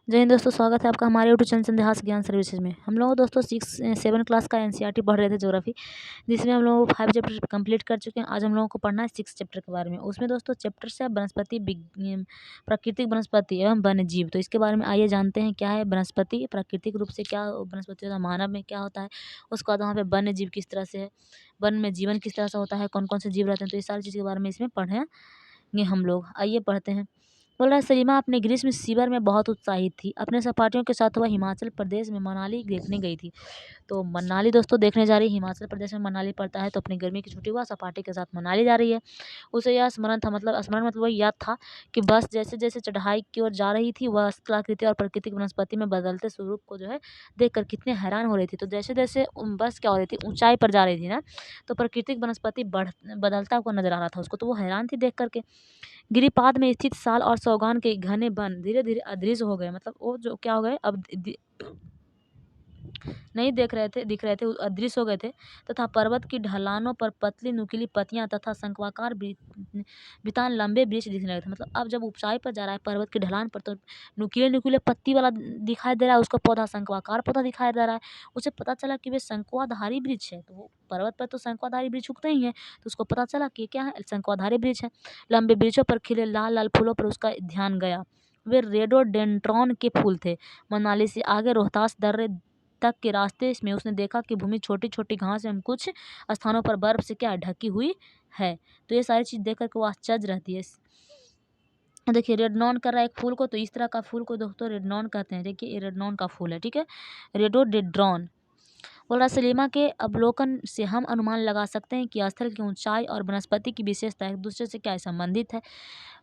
जय हिंद दोस्तों, स्वागत है आपका हमारे यूट्यूब चैनल संदेहास ज्ञान सर्विसेज में। हम लोग दोस्तों 7 क्लास का एनसीईआरटी पढ़ रहे थे ज्योग्राफी, जिसमें हम लोग 5 चैप्टर कंप्लीट कर चुके हैं। आज हम लोगों को पढ़ना है 6 चैप्टर के बारे में। उसमें दोस्तों चैप्टर से वनस्पति प्राकृतिक वनस्पति एवं वन्य जीव। तो इसके बारे में आइए जानते हैं क्या है वनस्पति, प्राकृतिक रूप से क्या वनस्पति होता है, मानव में क्या होता है, उसके बाद वहाँ पे वन्य जीव किस तरह से है, वन में जीवन किस तरह से होता है, कौन कौन से जीव रहते हैं। तो ये सारी चीज़ के बारे में इसमें पढ़ेंगे हम लोग। आइए पढ़ते हैं। बोल रहा है, सलीमा अपने ग्रीष्म शिविर में बहुत उत्साहित थी। अपने सहपाठियों के साथ वह हिमाचल प्रदेश में मनाली देखने गई थी। तो मनाली दोस्तों देखने जा रही है, हिमाचल प्रदेश में मनाली पड़ता है। तो अपनी गर्मी की छुट्टी हुआ सहपाठी के साथ मनाली जा रही है। उसे यह स्मरण था, मतलब स्मरण मतलब वह याद था कि बस जैसे जैसे चढ़ाई की ओर जा रही थी, वह कलाकृति और प्राकृतिक वनस्पति में बदलते स्वरूप को जो है देखकर कितने हैरान हो रही थी। तो जैसे जैसे बस क्या हो रही थी, ऊंचाई पर जा रही थी ना, तो प्राकृतिक वनस्पति बदलता हुआ नजर आ रहा था उसको। तो वो हैरान थी देख करके। गिरिपाद में स्थित साल और सौगान के घने वन धीरे धीरे अदृश्य हो गए। मतलब वो जो क्या हो गए, अब नहीं दिख रहे थे, अदृश्य हो गए थे। तथा पर्वत की ढलानों पर पतली नुकीली पत्तियां तथा शंक्वाकार बितान लंबे वृक्ष दिखने लगे थे। मतलब अब जब ऊंचाई पर जा रहा है पर्वत की ढलान पर, तो नुकीले नुकीले पत्ती वाला दिखाई दे रहा है उसका पौधा, शंक्वाकार पौधा दिखाई दे रहा है। उसे पता चला कि वे शंकुआधारी वृक्ष है। तो वो पर्वत पर तो शंकुआधारी वृक्ष उगते ही हैं, तो उसको पता चला कि क्या है, शंकुआधारी वृक्ष है। लंबे वृक्षों पर खिले लाल लाल फूलों पर उसका ध्यान गया। वे रेडोडेंड्रॉन के फूल थे। मनाली से आगे रोहतास दर्रे तक के रास्ते में उसने देखा कि भूमि छोटी छोटी घास एवं कुछ स्थानों पर बर्फ से क्या ढकी हुई है। तो ये सारी चीज देख करके वो आश्चर्य रहती है। देखिए रेडनॉन कर रहा है एक फूल को, तो इस तरह का फूल को दोस्तों रेडनॉन कहते हैं। देखिए ये रेडनॉन का फूल है, ठीक है, रेडोडेंड्रॉन। बोल रहा, सलीमा के अवलोकन से हम अनुमान लगा सकते हैं कि स्थल की ऊंचाई और वनस्पति की विशेषता एक दूसरे से क्या संबंधित है।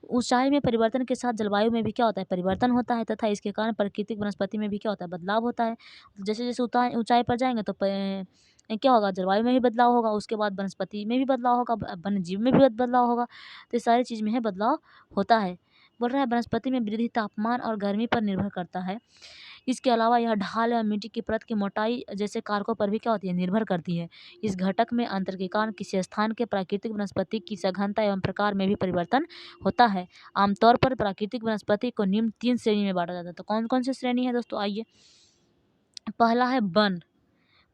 ऊंचाई में परिवर्तन के साथ जलवायु में भी क्या होता है, परिवर्तन होता है, तथा इसके कारण प्राकृतिक वनस्पति में भी क्या होता है, बदलाव होता है। जैसे जैसे ऊंचाई पर जाएंगे तो क्या होगा, जलवायु में भी बदलाव होगा, उसके बाद वनस्पति में भी बदलाव होगा, वन्य जीव में भी बदलाव होगा। तो ये सारी चीज़ में है बदलाव होता है। बोल रहा है वनस्पति में वृद्धि तापमान और गर्मी पर निर्भर करता है। इसके अलावा यह ढाल या मिट्टी की परत की मोटाई जैसे कारकों पर भी क्या होती है, निर्भर करती है। इस घटक में अंतर के कारण किसी स्थान के प्राकृतिक वनस्पति की सघनता एवं प्रकार में भी परिवर्तन होता है। आमतौर पर प्राकृतिक वनस्पति को निम्न 3 श्रेणी में बांटा जाता है। तो कौन कौन सी श्रेणी है दोस्तों, आइए। पहला है वन।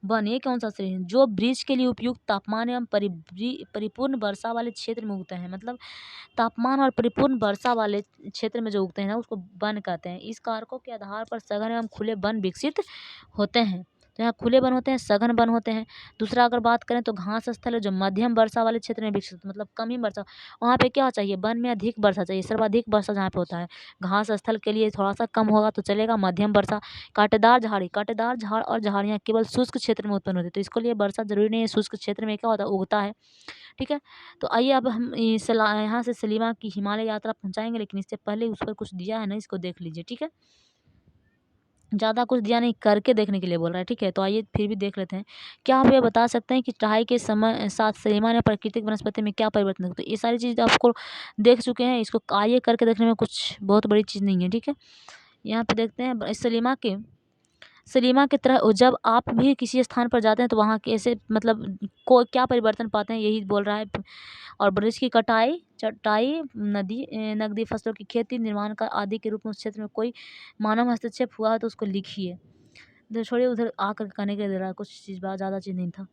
वन ये कौन सा श्रेणी है, जो वृक्ष के लिए उपयुक्त तापमान एवं परिपूर्ण वर्षा वाले क्षेत्र में उगते हैं। मतलब तापमान और परिपूर्ण वर्षा वाले क्षेत्र में जो उगते हैं ना, उसको वन कहते हैं। इस कारकों के आधार पर सघन एवं खुले वन विकसित होते हैं। तो यहाँ खुले वन होते हैं, सघन वन होते हैं। दूसरा अगर बात करें तो घास स्थल है जो मध्यम वर्षा वाले क्षेत्र में विकसित, मतलब कम ही वर्षा, वहाँ पे क्या चाहिए, वन में अधिक वर्षा चाहिए, सर्वाधिक वर्षा जहाँ पे होता है। घास स्थल के लिए थोड़ा सा कम होगा तो चलेगा, मध्यम वर्षा। कांटेदार झाड़ और झाड़ियाँ केवल शुष्क क्षेत्र में उत्पन्न होती है, तो इसके लिए वर्षा जरूरी नहीं है, शुष्क क्षेत्र में क्या होता है, उगता है, ठीक है। तो आइए अब हम यहाँ से सलीमा की हिमालय यात्रा पहुंचाएंगे, लेकिन इससे पहले उस पर कुछ दिया है ना, इसको देख लीजिए, ठीक है। ज़्यादा कुछ दिया नहीं, करके देखने के लिए बोल रहा है, ठीक है। तो आइए फिर भी देख लेते हैं। क्या आप ये बता सकते हैं कि चढ़ाई के समय साथ सलीमा ने प्राकृतिक वनस्पति में क्या परिवर्तन देखा। तो ये सारी चीज़ आपको देख चुके हैं, इसको आइए करके देखने में कुछ बहुत बड़ी चीज़ नहीं है, ठीक है। यहाँ पे देखते हैं सलीमा की तरह जब आप भी किसी स्थान पर जाते हैं तो वहाँ कैसे, मतलब को क्या परिवर्तन पाते हैं, यही बोल रहा है। और वृक्ष की चटाई नकदी फसलों की खेती, निर्माण का आदि के रूप में उस क्षेत्र में कोई मानव हस्तक्षेप हुआ है तो उसको लिखिए। इधर छोड़िए, उधर आकर करने के लिए दे रहा है, कुछ चीज़ बात ज़्यादा चीज़ नहीं था,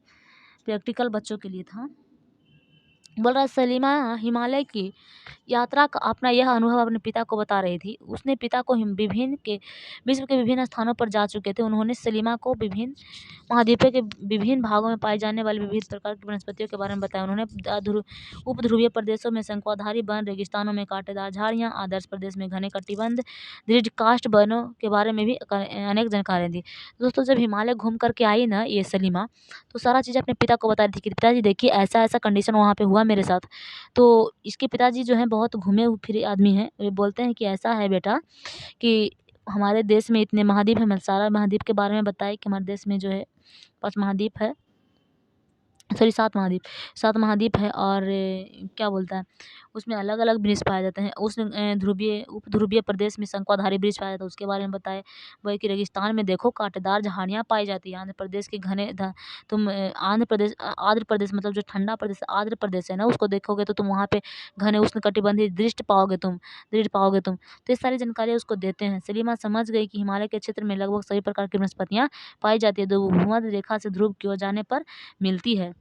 प्रैक्टिकल बच्चों के लिए था। बोल रहा है सलीमा हिमालय की यात्रा का अपना यह अनुभव अपने पिता को बता रही थी। उसने पिता को विश्व के विभिन्न स्थानों पर जा चुके थे। उन्होंने सलीमा को विभिन्न महाद्वीपों के विभिन्न भागों में पाई जाने वाली विविध प्रकार की वनस्पतियों के बारे में बताया। उन्होंने उपध्रुवीय प्रदेशों में शंकुधारी वन, रेगिस्तानों में कांटेदार झाड़ियाँ, आदर्श प्रदेश में घने कटिबंध दृढ़ काष्ठ वनों के बारे में भी अनेक जानकारी दी। दोस्तों जब हिमालय घूम करके आई ना ये सलीमा, तो सारा चीज़ अपने पिता को बता रही थी कि पिताजी देखिए ऐसा ऐसा कंडीशन वहाँ पे हुआ मेरे साथ। तो इसके पिताजी जो हैं बहुत घूमे फिरे आदमी हैं। वे बोलते हैं कि ऐसा है बेटा कि हमारे देश में इतने महाद्वीप हैं। मैं सारा महाद्वीप के बारे में बताया कि हमारे देश में जो है 5 महाद्वीप है, सॉरी 7 महाद्वीप है। और क्या बोलता है उसमें अलग-अलग वृक्ष पाए जाते हैं। उष्ण ध्रुवीय उपध्रुवीय प्रदेश में शंकुधारी वृक्ष पाया जाता है, उसके बारे में बताएँ। वही कि रेगिस्तान में देखो कांटेदार झाड़ियाँ पाई जाती हैं। आंध्र प्रदेश के घने ध तुम आंध्र प्रदेश मतलब जो ठंडा प्रदेश आंध्र प्रदेश है ना, उसको देखोगे तो तुम वहाँ पे घने उष्णकटिबंधीय दृढ़ पाओगे तुम। तो ये सारी जानकारी उसको देते हैं। सलीमा समझ गई कि हिमालय के क्षेत्र में लगभग सभी प्रकार की वनस्पतियाँ पाई जाती है, जो भूमध्य रेखा से ध्रुव की ओर जाने पर मिलती है।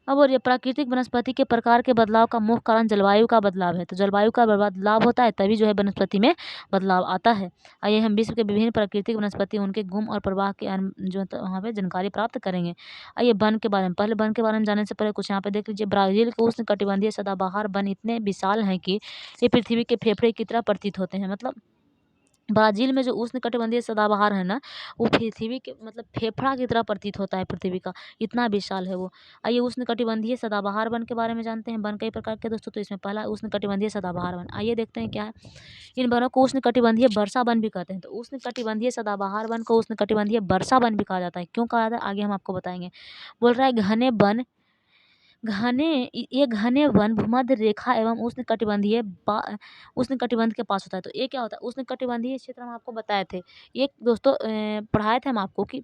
अब और ये प्राकृतिक वनस्पति के प्रकार के बदलाव का मुख्य कारण जलवायु का बदलाव है। तो जलवायु का बदलाव होता है तभी जो है वनस्पति में बदलाव आता है। आइए हम विश्व के विभिन्न प्राकृतिक वनस्पति उनके गुण और प्रवाह के जो है तो वहाँ पे जानकारी प्राप्त करेंगे। आइए वन के बारे में, पहले वन के बारे में जानने से पहले कुछ यहाँ पे देख लीजिए। ब्राज़ील के उष्णकटिबंधीय सदाबहार वन इतने विशाल हैं कि ये पृथ्वी के फेफड़े की तरह प्रतीत होते हैं। मतलब ब्राज़ील में जो उष्णकटिबंधीय सदाबहार है ना, वो पृथ्वी के मतलब फेफड़ा की तरह प्रतीत होता है पृथ्वी का, इतना विशाल है वो। आइए उष्णकटिबंधीय सदाबहार वन के बारे में जानते हैं। वन कई प्रकार के दोस्तों, तो इसमें पहला उष्णकटिबंधीय सदाबहार वन। आइए देखते हैं क्या है। इन वनों को उष्णकटिबंधीय वर्षा वन भी कहते हैं। तो उष्णकटिबंधीय सदाबहार वन को उष्णकटिबंधीय वर्षा वन भी कहा जाता है। क्यों कहा जाता है आगे हम आपको बताएंगे। बोल रहा है ये घने वन भूमध्य रेखा एवं उष्णकटिबंध के पास होता है। तो ये क्या होता है, उष्णकटिबंधीय क्षेत्र हम आपको बताए थे। ये दोस्तों पढ़ाए थे हम आपको कि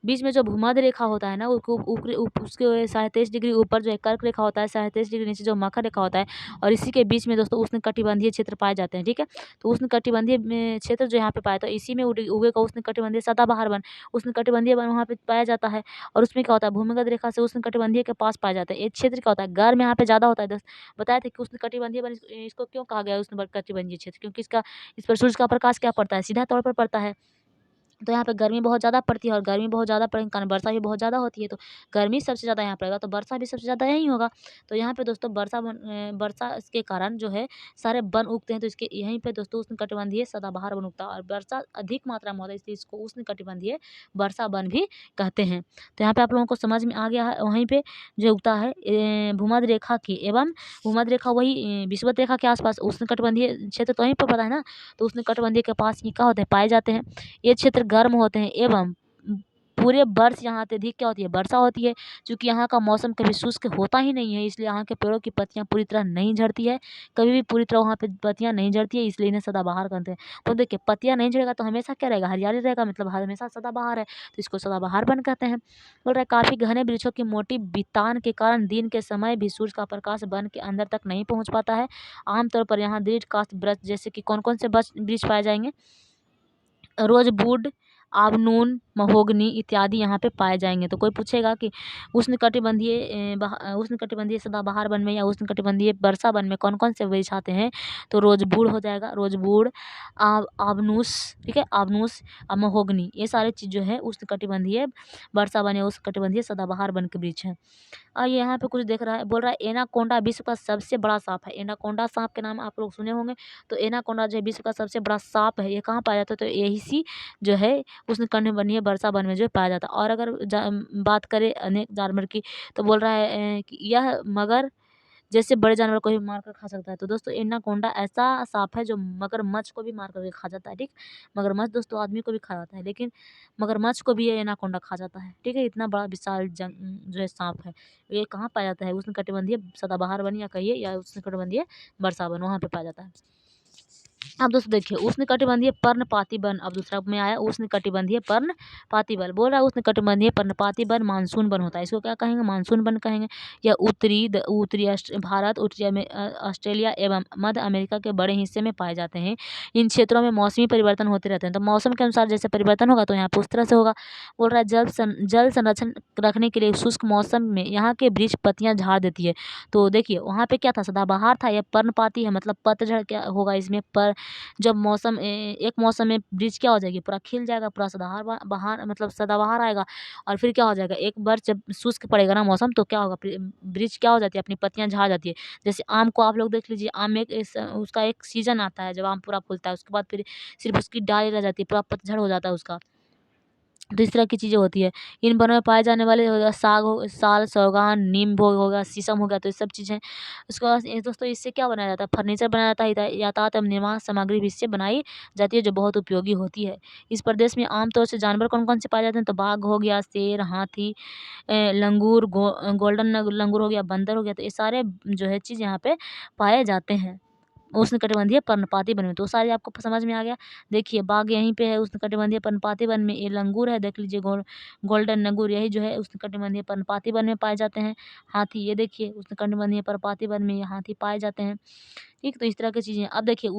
बीच में जो भूमध्य रेखा होता है ना, उसके 23.5 डिग्री ऊपर जो है कर्क रेखा होता है, 23.5 डिग्री नीचे जो मकर रेखा होता है, और इसी के बीच में दोस्तों उष्णकटिबंधीय क्षेत्र पाए जाते हैं। ठीक है, तो उष्णकटिबंधीय में क्षेत्र जो यहाँ पे पाया, तो इसी में उगेगा उष्णकटिबंधीय सदाबहार वन। उष्णकटिबंधीय वन वहाँ पे पाया जाता है, और उसमें क्या होता है, भूमिगत रेखा से उष्णकटिबंधीय के पास पाया जाता है। ये क्षेत्र क्या होता है, गर्म यहाँ पे ज़्यादा होता है। बताया था कि उष्णकटिबंधीय वन इसको क्यों कहा गया है उष्णकटिबंधीय क्षेत्र, क्योंकि इस पर सूर्य का प्रकाश क्या पड़ता है, सीधा तौर पर पड़ता है। तो यहाँ पे गर्मी बहुत ज़्यादा पड़ती है, और गर्मी बहुत ज़्यादा पड़ने के कारण वर्षा भी बहुत ज़्यादा होती है। तो गर्मी सबसे ज़्यादा यहाँ पड़ेगा, तो वर्षा भी सबसे ज़्यादा यहीं होगा। तो यहाँ पे दोस्तों वर्षा के कारण जो है सारे वन उगते हैं। तो इसके यहीं पे दोस्तों उष्णकटिबंधीय सदाबहार वन उगता है, और वर्षा अधिक मात्रा में होता है, इसलिए इसको उष्णकटिबंधीय वर्षा वन भी कहते हैं। तो यहाँ पे आप लोगों को समझ में आ गया है। वहीं पे जो उगता है भूमध्य रेखा की एवं भूमध्य रेखा वही विषुवत रेखा के आसपास उष्णकटिबंधीय क्षेत्र तो वहीं पर पता है ना। तो उष्णकटिबंधीय के पास ये क्या होते हैं, पाए जाते हैं। ये क्षेत्र गर्म होते हैं एवं पूरे वर्ष यहाँ अत्यधिक क्या होती है, वर्षा होती है। चूँकि यहाँ का मौसम कभी शुष्क होता ही नहीं है, इसलिए यहाँ के पेड़ों की पत्तियाँ पूरी तरह नहीं झड़ती है। कभी भी पूरी तरह वहाँ पे पत्तियाँ नहीं झड़ती है, इसलिए इन्हें सदाबहार कहते हैं। तो देखिए पत्तियाँ नहीं झड़ेगा तो हमेशा क्या रहेगा, हरियाली रहेगा, मतलब हमेशा सदाबहार है, तो इसको सदाबहार वन कहते हैं। बोल रहा है काफ़ी घने वृक्षों की मोटी बितान के कारण दिन के समय भी सूर्य का प्रकाश वन के अंदर तक नहीं पहुँच पाता है। आमतौर पर यहाँ दीर्घकाष्ठ वृक्ष जैसे कि कौन कौन से वृक्ष पाए जाएंगे, रोजवुड, आबनून, महोगनी इत्यादि यहाँ पे पाए जाएंगे। तो कोई पूछेगा कि उष्णकटिबंधीय सदाबहार वन में या उष्णकटिबंधीय वर्षा वन में कौन कौन से वृक्ष आते हैं, तो रोजवुड हो जाएगा, रोजवुड, आबनूस, ठीक है, आबनूस और महोगनी, ये सारे चीज़ जो है उष्णकटिबंधीय वर्षा वन या उष्णकटिबंधीय सदाबहार वन के वृक्ष हैं। ये यहाँ पे कुछ देख रहा है, बोल रहा है एनाकोंडा विश्व का सबसे बड़ा सांप है। एनाकोंडा सांप के नाम आप लोग सुने होंगे। तो एनाकोंडा जो है विश्व का सबसे बड़ा सांप है। ये कहाँ पाया जाता है, तो यही सी जो है उष्णकटिबंधीय वर्षा वन में जो है पाया जाता है। और अगर बात करें अनेक जानवर की, तो बोल रहा है कि यह मगर जैसे बड़े जानवर को भी मार कर खा सकता है। तो दोस्तों एनाकोंडा ऐसा सांप है जो मगरमच्छ को भी मार करके खा जाता है। ठीक, मगरमच्छ दोस्तों आदमी को भी खा जाता है, लेकिन मगरमच्छ को भी ये एनाकोंडा खा जाता है। ठीक है, इतना बड़ा विशाल जो है सांप है। ये कहाँ पाया जाता है, उष्णकटिबंधीय सदाबहार वन या कहिए या उष्णकटिबंधीय वर्षा वन, वहाँ पे पाया जाता है। अब दोस्तों देखिए उष्णकटिबंधीय पर्णपाती वन, अब दूसरा में आया उष्णकटिबंधीय पर्णपाती वन। बोल रहा है उष्णकटिबंधीय पर्णपाती वन मानसून वन होता है। इसको क्या कहेंगे, मानसून वन कहेंगे। यह उत्तरी भारत, ऑस्ट्रेलिया एवं मध्य अमेरिका के बड़े हिस्से में पाए जाते हैं। इन क्षेत्रों में मौसमी परिवर्तन होते रहते हैं। तो मौसम के अनुसार जैसे परिवर्तन होगा तो यहाँ पे उस तरह से होगा। बोल रहा है जल संरक्षण रखने के लिए शुष्क मौसम में यहाँ के वृक्ष पत्तियाँ झाड़ देती है। तो देखिए वहाँ पे क्या था, सदाबहार था, यह पर्णपाती है, मतलब पतझड़ क्या होगा इसमें, पर जब एक मौसम में वृक्ष क्या हो जाएगी, पूरा खिल जाएगा, पूरा सदाबहार बहार मतलब सदाबहार आएगा। और फिर क्या हो जाएगा, एक बार जब शुष्क पड़ेगा ना मौसम, तो क्या होगा, वृक्ष क्या हो जाती है, अपनी पत्तियां झाड़ जाती है। जैसे आम को आप लोग देख लीजिए, आम में उसका एक सीजन आता है जब आम पूरा फूलता है, उसके बाद फिर सिर्फ उसकी डाली रह जाती है, पूरा पतझड़ हो जाता है उसका। तो इस तरह की चीज़ें होती है। इन वनों में पाए जाने वाले हो गया साल, सागौन, नीम हो गया, शीशम हो गया, तो ये सब चीज़ें। उसके बाद दोस्तों इससे क्या बनाया जाता है, फर्नीचर बनाया जाता है, यातायात एवं निर्माण सामग्री भी इससे बनाई जाती है, जो बहुत उपयोगी होती है। इस प्रदेश में आमतौर से जानवर कौन-कौन से पाए जाते हैं, तो बाघ हो गया, शेर, हाथी, लंगूर, गोल्डन लंगूर हो गया, बंदर हो गया, तो ये सारे जो है चीज़ यहाँ पे पाए जाते हैं उष्णकटिबंधीय पर्णपाती वन में। तो सारे आपको समझ में आ गया। देखिए बाघ यहीं पे है उष्णकटिबंधीय पर्णपाती वन में, ये लंगूर है देख लीजिए, गोल्डन लंगूर, यही जो है उष्णकटिबंधीय पर्णपाती वन में पाए जाते हैं। हाथी ये देखिए उष्णकटिबंधीय पर्णपाती वन में ये हाथी पाए जाते हैं। ठीक, तो इस तरह की चीज़ें। अब देखिए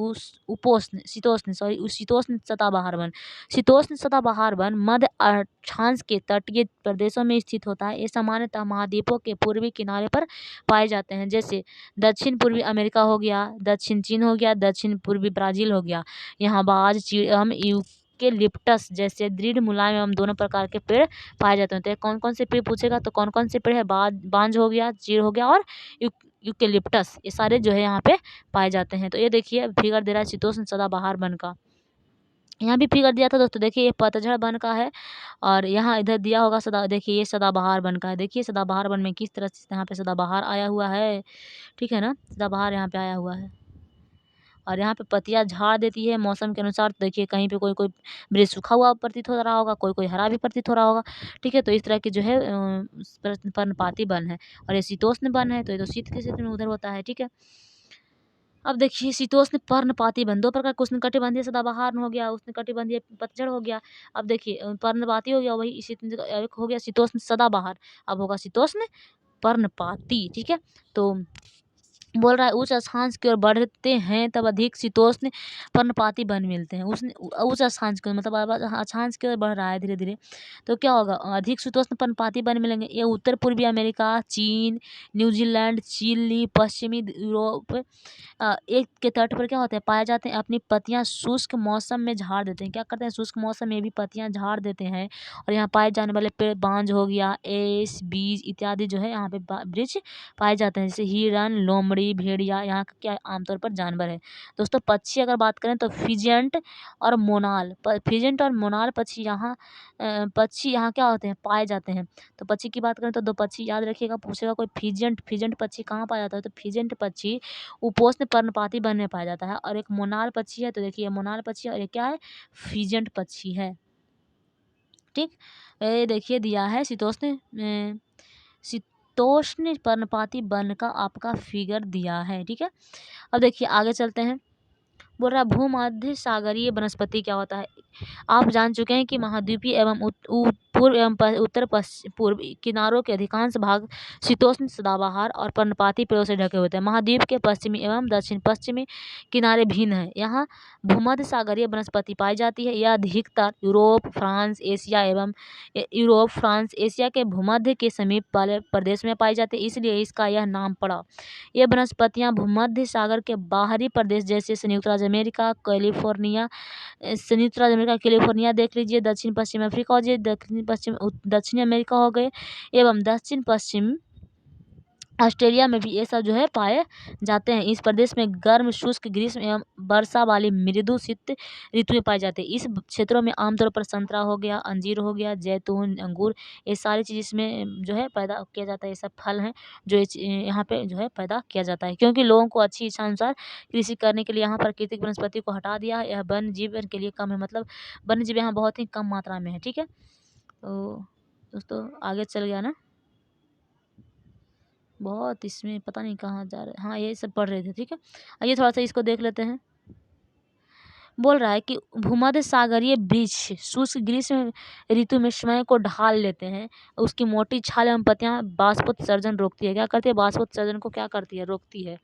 शीतोष्ण सदाबहार वन। शीतोष्ण सदाबहार वन मध्य अक्षांश के तटीय प्रदेशों में स्थित होता है। ये सामान्यतः महाद्वीपों के पूर्वी किनारे पर पाए जाते हैं, जैसे दक्षिण पूर्वी अमेरिका हो गया, दक्षिण चीन हो गया, दक्षिण पूर्वी ब्राज़ील हो गया। यहाँ बाज, चीड़ यूकेलिप्टस जैसे दृढ़ मुलायम एवं दोनों प्रकार के पेड़ पाए जाते हैं। तो कौन-कौन से पेड़ पूछेगा, तो कौन-कौन से पेड़ है, बांज हो गया, चीड़ हो गया और यूकेलिप्टस, ये सारे जो है यहाँ पे पाए जाते हैं। तो ये देखिए फिगर दे रहा है शीतोष्ण सदाबहार वन का। यहाँ भी फिगर दिया था दोस्तों, देखिए ये पतझड़ वन का है और यहाँ इधर दिया होगा देखिए ये सदाबहार वन का है। देखिए सदाबहार वन में किस तरह से यहाँ पे सदाबहार आया हुआ है, ठीक है ना, सदाबहार यहाँ पे आया हुआ है और यहाँ पे पत्तियाँ झाड़ देती है मौसम के अनुसार। तो देखिए कहीं पे कोई कोई वृक्ष सूखा हुआ प्रतीत हो रहा होगा, कोई कोई हरा भी प्रतीत हो रहा होगा, ठीक है। तो इस तरह की जो है पर्णपाती वन है और ये शीतोष्ण वन है, तो ये तो शीत के क्षेत्र में उधर होता है, ठीक है। अब देखिए शीतोष्ण पर्णपाती वन, दो प्रकार का, उष्णकटिबंधीय सदाबहार हो गया, उष्णकटिबंधीय पतझड़ हो गया। अब देखिए पर्णपाती हो गया, वही एक हो गया शीतोष्ण सदाबहार, अब होगा शीतोष्ण पर्णपाती, ठीक है। तो बोल रहा है उच्च अक्षांश की ओर बढ़ते हैं तब अधिक शीतोष्ण पर्णपाती वन मिलते हैं। उच्च अक्षांश की ओर मतलब अब अक्षांश की ओर बढ़ रहा है धीरे धीरे, तो क्या होगा, अधिक शीतोष्ण पर्णपाती वन मिलेंगे। ये उत्तर पूर्वी अमेरिका, चीन, न्यूजीलैंड, चिली, पश्चिमी यूरोप एक के तट पर क्या होते हैं, पाए जाते हैं। अपनी पत्तियां शुष्क मौसम में झाड़ देते हैं। क्या करते हैं, शुष्क मौसम में भी पत्तियां झाड़ देते हैं और यहाँ पाए जाने वाले पेड़ बांज हो गया, एस, बीज इत्यादि जो है यहाँ पे वृक्ष पाए जाते हैं, जैसे हिरन, लोमड़ी, भेड़िया यहाँ का क्या आमतौर पर जानवर है। दोस्तों पक्षी अगर बात करें तो फिजेंट और मोनाल, फिजेंट और मोनाल पक्षी यहाँ क्या होते हैं, पाए जाते हैं। तो पक्षी की बात करें तो दो पक्षी याद रखिएगा, पूछेगा कोई फिजेंट पक्षी कहाँ पाया जाता है, तो फिजेंट पक्षी उपोष्ण पर्णपाती वन में पाया जाता है और एक मोनाल पक्षी है, तो देखिए मोनाल पक्षी और ये क्या है, फिजेंट पक्षी है, ठीक। ये देखिए दिया है शीतोष्ण पर्णपाती वन का आपका फिगर दिया है, ठीक है। अब देखिए आगे चलते हैं। बोल रहा है भूमध्य सागरीय वनस्पति क्या होता है। आप जान चुके हैं कि महाद्वीपीय एवं पूर्व एवं उत्तर पूर्व किनारों के अधिकांश भाग शीतोष्ण सदाबहार और पर्णपाती पेड़ों से ढके होते हैं। महाद्वीप के पश्चिमी एवं दक्षिण पश्चिमी किनारे भिन्न हैं। यहाँ भूमध्य सागरीय वनस्पति पाई जाती है। यह अधिकतर यूरोप फ्रांस एशिया के भूमध्य के समीप वाले प्रदेश में पाई जाती है, इसलिए इसका यह नाम पड़ा। ये वनस्पतियां भूमध्य सागर के बाहरी प्रदेश जैसे संयुक्त राज्य अमेरिका, कैलिफोर्निया देख लीजिए, दक्षिण पश्चिम अफ्रीका हो जाए, दक्षिणी अमेरिका हो गए एवं दक्षिण पश्चिम ऑस्ट्रेलिया में भी ये सब जो है पाए जाते हैं। इस प्रदेश में गर्म शुष्क ग्रीष्म एवं वर्षा वाली मृदु शीत ऋतु में पाए जाते हैं। इस क्षेत्रों में आमतौर पर संतरा हो गया, अंजीर हो गया, जैतून, अंगूर, ये सारी चीज़ इसमें जो है पैदा किया जाता है। ये सब फल हैं जो यहाँ पे जो है पैदा किया जाता है, क्योंकि लोगों को अच्छी इच्छा अनुसार कृषि करने के लिए यहाँ प्राकृतिक वनस्पति को हटा दिया है। यह वन्य जीवन के लिए कम है, मतलब वन्य जीव यहाँ बहुत ही कम मात्रा में है, ठीक है। तो दोस्तों आगे चल गया ना, बहुत इसमें पता नहीं कहाँ जा रहे, हाँ ये सब पढ़ रहे थे, ठीक है। आइए थोड़ा सा इसको देख लेते हैं। बोल रहा है कि भूमध्य सागरीय वृक्ष शुष्क ग्रीष्म ऋतु में समय को ढाल लेते हैं। उसकी मोटी छाल एवं पत्तियां बाष्पोत्सर्जन रोकती है। क्या करती है, बाष्पोत्सर्जन को क्या करती है, रोकती है।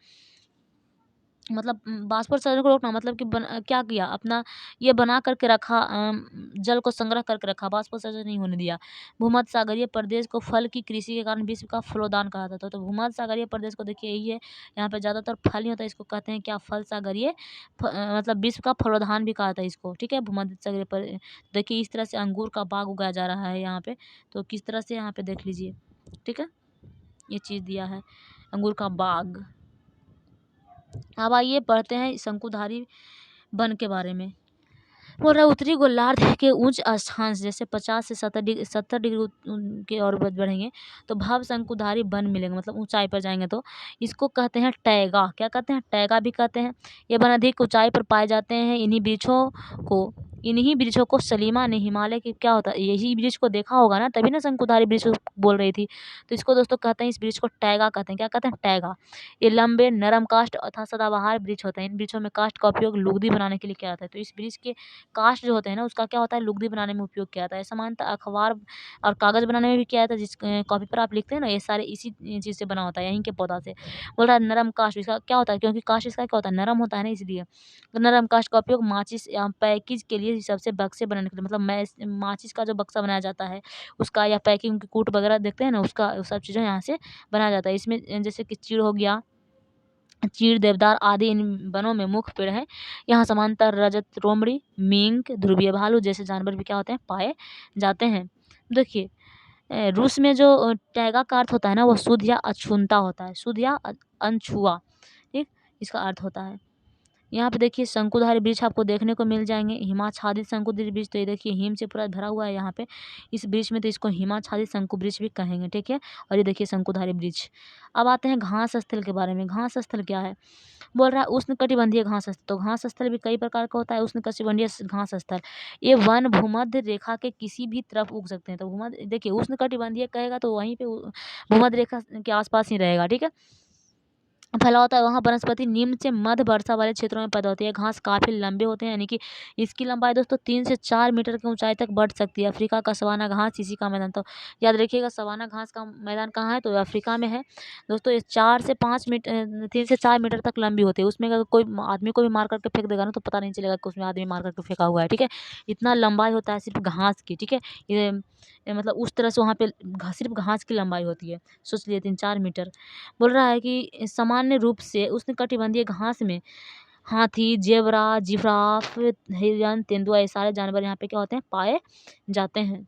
मतलब बाष्पोत्सर्जन को रोकना मतलब कि क्या किया, अपना ये बना करके रखा, जल को संग्रह करके रखा, बाष्पोत्सर्जन नहीं होने दिया। भूमध्य सागरीय प्रदेश को फल की कृषि के कारण विश्व का फलोदान कहा जाता है। तो भूमध्य सागरीय प्रदेश को देखिए यही है, यहाँ पे ज़्यादातर फल ही होता है, इसको कहते हैं क्या, फल सागरीय, मतलब विश्व का फलोदान भी कहा जाता है इसको, ठीक है। भूमध्य सागरीय देखिए इस तरह से अंगूर का बाग उगाया जा रहा है यहाँ पे, तो किस तरह से यहाँ पे देख लीजिए, ठीक है, ये चीज़ दिया है अंगूर का बाग। अब आइए पढ़ते हैं शंकुधारी वन के बारे में। बोल रहा है उत्तरी गोलार्ध के उच्च स्थान से जैसे 50 से 70 डिग्री की ओर बढ़ेंगे तो भव शंकुधारी वन मिलेंगे, मतलब ऊंचाई पर जाएंगे तो इसको कहते हैं टैगा। क्या कहते हैं? टैगा भी कहते हैं। ये वन अधिक ऊंचाई पर पाए जाते हैं। इन्हीं वृक्षों को सलीमा ने हिमालय की, क्या होता है, यही वृक्ष को देखा होगा ना, तभी ना शंकुधारी वृक्ष बोल रही थी। तो इसको दोस्तों कहते हैं, इस वृक्ष को टैगा कहते हैं। क्या कहते हैं? टैगा। ये लंबे नरम काष्ठ तथा सदाबहार वृक्ष होते हैं। इन वृक्षों में काष्ठ का उपयोग लुगदी बनाने के लिए किया जाता है। तो इस वृक्ष के काष्ठ जो होते हैं ना, उसका क्या होता है, लुगदी बनाने में उपयोग किया जाता है। सामान्यतः अखबार और कागज बनाने में भी किया जाता है। जिस कॉपी पर आप लिखते हैं ना, ये सारे इसी चीज़ से बना होता है, यहीं के पौधा से। बोल रहा है नरम काष्ठ, इसका क्या होता है, क्योंकि काष्ठ इसका क्या होता है, नरम होता है ना, इसलिए। तो नरम काष्ठ का उपयोग माचिस या पैकेज के लिए, सबसे बक्से बनाने के लिए, मतलब माचिस का जो बक्सा बनाया जाता है उसका, या पैकिंग की कूट वगैरह देखते हैं ना, उसका सब चीज़ें यहाँ से बनाया जाता है। इसमें जैसे कि चीड़ हो गया, चीड़, देवदार आदि इन वनों में मुख्य पेड़ हैं। यहाँ समांतर रजत रोमड़ी, मिंक, ध्रुवीय भालू जैसे जानवर भी क्या होते हैं, पाए जाते हैं। देखिए, रूस में जो टैगा का अर्थ होता है ना, वो शुद्ध या अछूता होता है। शुद्ध या अनछुआ, ठीक, इसका अर्थ होता है। यहाँ पे देखिए शंकुधारी वृक्ष आपको देखने को मिल जाएंगे। हिमाच्छादित शंकुधारी वृक्ष, तो ये देखिए हिम से पूरा भरा हुआ है यहाँ पे इस वृक्ष में, तो इसको हिमाच्छादित शंकु वृक्ष भी कहेंगे, ठीक है। और ये देखिए शंकुधारी वृक्ष। अब आते हैं घास स्थल के बारे में। घास स्थल क्या है? बोल रहा है उष्ण कटिबंधीय घास स्थल। तो घास स्थल भी कई प्रकार का होता है। उष्ण कटिबंधीय घास स्थल, ये वन भूमध्य रेखा के किसी भी तरफ उग सकते हैं। तो भूमध्य, देखिए उष्ण कटिबंधीय कहेगा तो वहीं पे भूमध्य रेखा के आसपास ही रहेगा, ठीक है। फैला होता है। वहाँ वनस्पति निम्न से मध्य वर्षा वाले क्षेत्रों में पैदा होती है। घास काफी लंबे होते हैं, यानी कि इसकी लंबाई दोस्तों 3 से 4 मीटर की ऊंचाई तक बढ़ सकती है। अफ्रीका का सवाना घास इसी का मैदान, तो याद रखिएगा सवाना घास का मैदान कहाँ है, तो अफ्रीका में है दोस्तों। ये 3 से 4 मीटर तक लंबी होती है। उसमें अगर कोई आदमी को भी मार करके फेंक देगा ना, तो पता नहीं चलेगा कि उसमें आदमी मार करके फेंका हुआ है, ठीक है। इतना लंबाई होता है सिर्फ घास की, ठीक है। ये मतलब उस तरह से वहाँ पे सिर्फ घास की लंबाई होती है, सोच लिए 3-4 मीटर। बोल रहा है कि सामान्य रूप से उष्णकटिबंधीय घास में हाथी, जेबरा, जिराफ, हिरन, तेंदुआ, ये सारे जानवर यहाँ पे क्या होते हैं, पाए जाते हैं।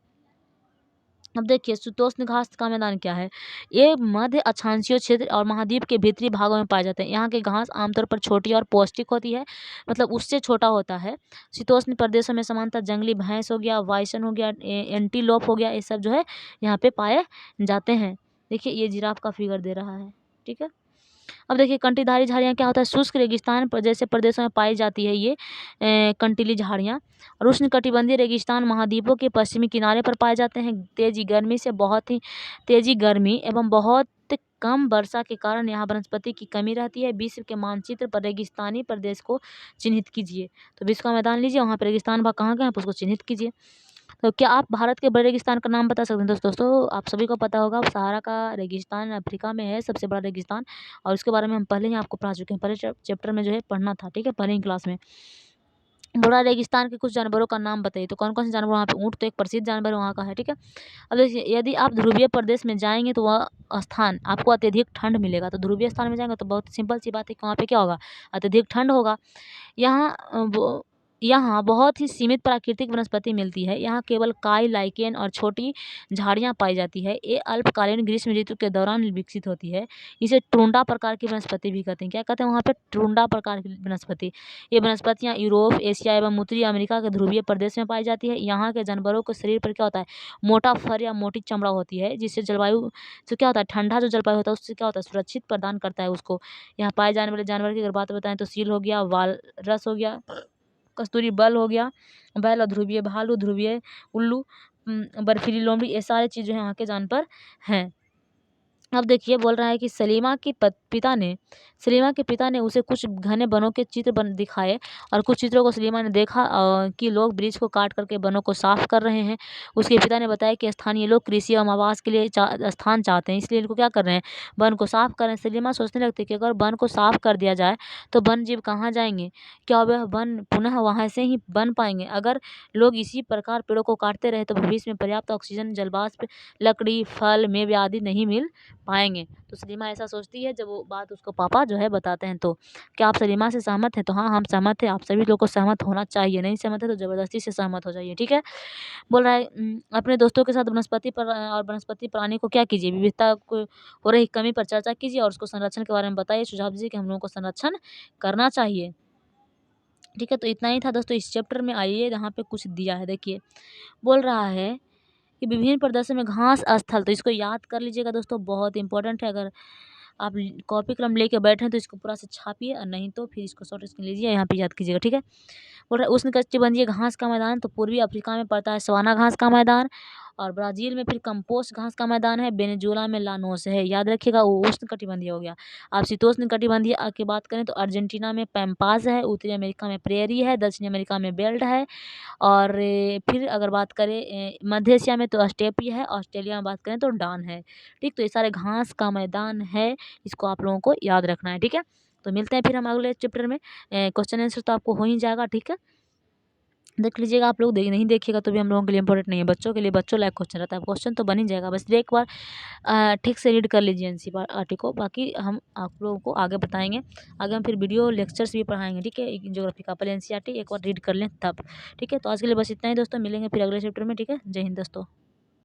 अब देखिए शीतोष्ण घास का मैदान क्या है। ये मध्य अक्षांशीय क्षेत्र और महाद्वीप के भीतरी भागों में पाए जाते हैं। यहाँ के घास आमतौर पर छोटी और पौष्टिक होती है, मतलब उससे छोटा होता है। शीतोष्ण प्रदेशों में सामान्यतः जंगली भैंस हो गया, बाइसन हो गया, एंटीलोप हो गया, ये सब जो है यहाँ पे पाए जाते हैं। देखिए ये जिराफ का फिगर दे रहा है, ठीक है। अब देखिए कंटीधारी झाड़ियाँ क्या होता है, शुष्क रेगिस्तान पर जैसे प्रदेशों में पाई जाती है ये कंटीली झाड़ियाँ। और उष्णकटिबंधीय रेगिस्तान महाद्वीपों के पश्चिमी किनारे पर पाए जाते हैं। तेजी गर्मी एवं बहुत कम वर्षा के कारण यहाँ वनस्पति की कमी रहती है। विश्व के मानचित्र पर रेगिस्तानी प्रदेश को चिन्हित कीजिए। तो विश्व का मैदान लीजिए, वहाँ पर रेगिस्तान भाग कहाँ कहाँ है उसको चिन्हित कीजिए। तो क्या आप भारत के बड़े रेगिस्तान का नाम बता सकते हैं? दोस्तों आप सभी को पता होगा सहारा का रेगिस्तान अफ्रीका में है, सबसे बड़ा रेगिस्तान। और उसके बारे में हम पहले ही आपको पढ़ा चुके हैं, पहले चैप्टर में जो है पढ़ना था, ठीक है, पहले ही क्लास में। बड़ा रेगिस्तान के कुछ जानवरों का नाम बताइए। तो कौन कौन से जानवर वहाँ पे? ऊँट तो एक प्रसिद्ध जानवर वहाँ का है, ठीक है। अब देखिए यदि आप ध्रुवीय प्रदेश में जाएंगे तो वह स्थान आपको अत्यधिक ठंड मिलेगा। तो ध्रुवीय स्थान में जाएंगे तो बहुत सिंपल सी बात है कि वहाँ पे क्या होगा, अत्यधिक ठंड होगा। यहाँ यहाँ बहुत ही सीमित प्राकृतिक वनस्पति मिलती है। यहाँ केवल काई, लाइकेन और छोटी झाड़ियाँ पाई जाती है। ये अल्पकालीन ग्रीष्म ऋतु के दौरान विकसित होती है। इसे टुंडा प्रकार की वनस्पति भी कहते हैं। क्या कहते हैं वहाँ पे? टुंडा प्रकार की वनस्पति। ये वनस्पतियाँ यूरोप, एशिया एवं उत्तरी अमेरिका के ध्रुवीय प्रदेश में पाई जाती है। यहाँ के जानवरों के शरीर पर क्या होता है, मोटा फर या मोटी चमड़ा होती है, जिससे जलवायु से क्या होता है, ठंडा जो जलवायु होता है उससे क्या होता है, सुरक्षित प्रदान करता है उसको। यहाँ पाए जाने वाले जानवर की अगर बात बताएं तो सील हो गया, वालरस हो गया, कस्तूरी बल हो गया, बैल और ध्रुवीय भालू, ध्रुवीय उल्लू, बर्फीली लोमड़ी, ये सारे चीज़ जो है यहाँ के जानवर हैं। अब देखिए बोल रहा है कि सलीमा के पिता ने उसे कुछ घने वनों के चित्र दिखाए और कुछ चित्रों को सलीमा ने देखा कि लोग वृक्ष को काट करके वनों को साफ कर रहे हैं। उसके पिता ने बताया कि स्थानीय लोग कृषि एवं आवास के लिए स्थान चाहते हैं, इसलिए इनको क्या कर रहे हैं, वन को साफ कर रहे हैं। सलीमा सोचने लगती है कि अगर वन को साफ कर दिया जाए तो वन जीव कहाँ जाएंगे, क्या वह वन पुनः वहाँ से ही बन पाएंगे? अगर लोग इसी प्रकार पेड़ों को काटते रहे तो भविष्य में पर्याप्त ऑक्सीजन, जलवाष्प, लकड़ी, फल, मेवे आदि नहीं मिल पाएंगे। तो सलीमा ऐसा सोचती है जब वो बात उसको पापा जो है बताते हैं। तो क्या आप सलीमा से सहमत हैं? तो हाँ हम सहमत हैं। आप सभी लोग को सहमत होना चाहिए, नहीं सहमत है तो ज़बरदस्ती से सहमत हो जाइए, ठीक है। बोल रहा है अपने दोस्तों के साथ वनस्पति पर और वनस्पति प्राणी को क्या कीजिए, विविधता को हो रही कमी पर चर्चा कीजिए और उसको संरक्षण के बारे में बताइए, सुझाव दीजिए कि हम लोगों को संरक्षण करना चाहिए। ठीक है, तो इतना ही था दोस्तों इस चैप्टर में। आइए यहाँ पे कुछ दिया है, देखिए बोल रहा है कि विभिन्न प्रदर्शन में घास स्थल, तो इसको याद कर लीजिएगा दोस्तों, बहुत इंपॉर्टेंट है। अगर आप कॉपी कलम लेके बैठे हैं तो इसको पूरा से छापिए, और नहीं तो फिर इसको शॉर्ट स्क्रीन लीजिए, यहाँ पे याद कीजिएगा। ठीक है, बोल रहा है उष्णकटिबंधीय घास का मैदान, तो पूर्वी अफ्रीका में पड़ता है सवाना घास का मैदान, और ब्राज़ील में फिर कंपोस्ट घास का मैदान है, वेनेजुएला में लानोस है। याद रखिएगा, वो उष्णकटिबंधीय हो गया। आप शीतोष्णकटिबंधीय की बात करें तो अर्जेंटीना में पैम्पास है, उत्तरी अमेरिका में प्रेयरी है, दक्षिणी अमेरिका में बेल्ट है, और फिर अगर बात करें मध्य एशिया में तो स्टेपी है, ऑस्ट्रेलिया में बात करें तो डान है। ठीक, तो ये सारे घास का मैदान है, इसको आप लोगों को याद रखना है। ठीक है, तो मिलते हैं फिर हम अगले चैप्टर में। क्वेश्चन आंसर तो आपको हो ही जाएगा। ठीक है, देख लीजिएगा। आप लोग नहीं देखिएगा तो भी हम लोगों के लिए इंपॉर्टेंट नहीं है, बच्चों के लिए बच्चों लायक क्वेश्चन रहता है, क्वेश्चन तो बन ही जाएगा। बस एक बार ठीक से रीड कर लीजिए एनसीईआरटी को, बाकी हम आप लोगों को आगे बताएंगे। आगे हम फिर वीडियो लेक्चर्स भी पढ़ाएंगे। ठीक है, ज्योग्राफी का, पहले एनसीईआरटी एक बार रीड कर लें तब। ठीक है, तो आज के लिए बस इतना ही दोस्तों, मिलेंगे फिर अगले चैप्टर में। ठीक है, जय हिंद दोस्तों।